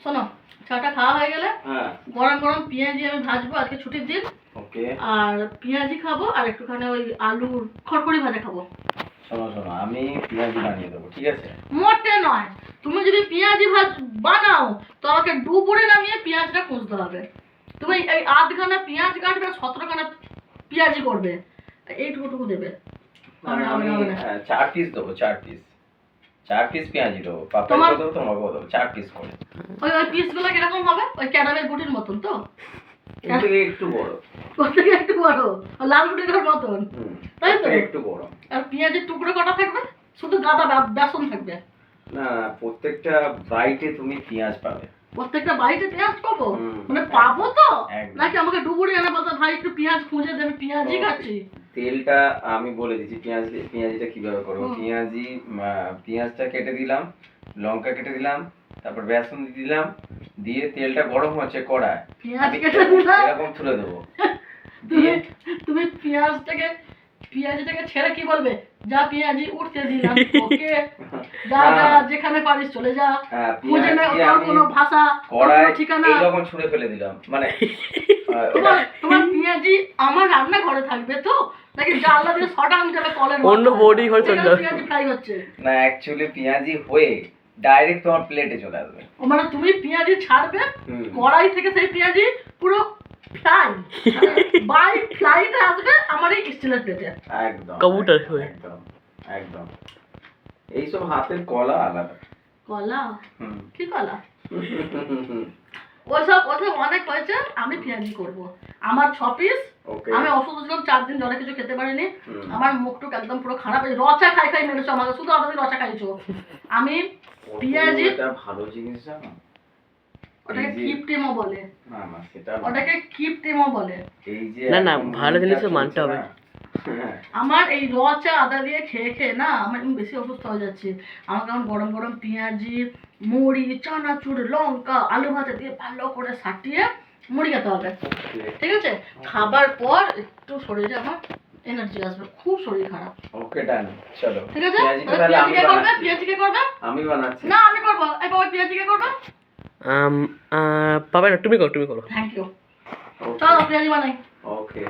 শোনো, চাটা খাওয়া হয়ে গেলে হ্যাঁ গরম গরম পেঁয়াজি আমি ভাজবো, আজকে ছুটির দিন। ওকে। আর পেঁয়াজি খাবো আর একটুখানি ওই আলুর খড়খড়ি ভাজা খাবো। শোনো শোনো, আমি পেঁয়াজি বানিয়ে দেবো, ঠিক আছে? মোটে নয়, তুমি যদি পেঁয়াজি বানাও তো আমাকে দুপুরে নামিয়ে পেঁয়াজটা খুঁজতে হবে। তুমি এই আধখানা পেঁয়াজ কাটবে, 17খানা পেঁয়াজি করবে, এইটুকুটুকু দেবে। আমি 4 পিস দেবো, 4 পিস পেঁয়াজি দেবো, পাপাকে দেবো, তোমাকেও দেবো, 4 পিস করে। ওই পিসগুলো কিরকম হবে? ওই ক্যারামেল গুটির মতন তো? একটু বড়, একটু বড়, লাল গুটির মতন, তাই তো? একটু বড়। আর পেঁয়াজের টুকরো কটা থাকবে, শুধু গাদা বেসন থাকবে? না, প্রত্যেকটা বাইটে তুমি পেঁয়াজ পাবে। প্রত্যেকটা বাইটে পেঁয়াজ পাবো? মানে পাবো তো, নাকি আমাকে ডুবুরি এনে বলতে ভাই একটু পেঁয়াজ খুঁজে দেবে, পেঁয়াজই খাচ্ছি? তেলটা আমি বলে দিচ্ছি, পেঁয়াজিটা কিভাবে করবো। পেঁয়াজটা কেটে দিলাম, লঙ্কা কেটে দিলাম, তারপর বেসন দিলাম, দিয়ে তেলটা গরম হচ্ছে কড়ায়, পেঁয়াজ কেটে দিলাম, এরকম তুলে দেবো। তুমি পেঁয়াজটাকে ছেড়ে কি বলবে? যা পেঁয়াজি উঠতে দিলাম, ওকে যা যা যেখানে পারিস চলে যা, খুঁজে নে ওর কোনো ভাষা, কড়াই ঠিকানা, এইরকম ছুঁড়ে ফেলে দিলাম। মানে তোমার পেঁয়াজি আমার রান্না ঘরে থাকবে তো, নাকি জানলা দিয়ে শটাং যাবে কলের অন্য বোর্ডিং হয়ে চলে যাবে? পেঁয়াজি ফ্রাই হচ্ছে না, অ্যাকচুয়ালি পেঁয়াজি হয়ে ডাইরেক্ট তোমার প্লেটে চলে আসবে। মানে তুমি পেঁয়াজি ছাড়বে কড়াই থেকে, সেই পেঁয়াজি পুরো ফ্রাই বাই ফ্লাইটে আসবে আমার এই স্টিলের প্লেটে, একদম কবুতর হয়ে। একদম একদম। এইসব হাতের কলা আলাদা। কলা? কি কলা? ওসব অনেক হয়েছে, আমি পেঁয়াজি করব। আমার 6 পিস। আমি অসুস্থ ছিলাম 4 দিন, জলে কিছু খেতে পারিনি, আমার মুখটুক একদম পুরো খারাপ হয়েছে, রচা খাই মেরেছো আমাকে, শুধু আমাদের রচা খাইছো। আমি পেঁয়াজি, এটা ভালো জিনিস জানো, ওটাকে কিপটেমো বলে। না না সেটা ওটাকে কিপটেমো বলে। এই যে না ভালো জিনিসও মানতে হবে। আমার এই রচা আদা দিয়ে খেয়ে খেয়ে না আমার বেশি অসুস্থ হয়ে যাচ্ছে। আমাকে এখন গরম গরম পেঁয়াজি, মুড়ি, চানাচুর, লঙ্কা, আলু ভাজা দিয়ে ভালো করে সাটিয়ে মুড়ি খেতে হবে, ঠিক আছে? খাবার পর একটু শরীরে আমার এনার্জি আসবে, খুব শরীর খারাপ। ওকে ডান, চলো ঠিক আছে? পেঁয়াজি কে করবে? আমি বানাচ্ছি। না আমি করবো। এই বাবা পেঁয়াজি কে করবে? পাবে না, তুমি করো। Thank you. চলো পেঁয়াজি বানাই। ওকে।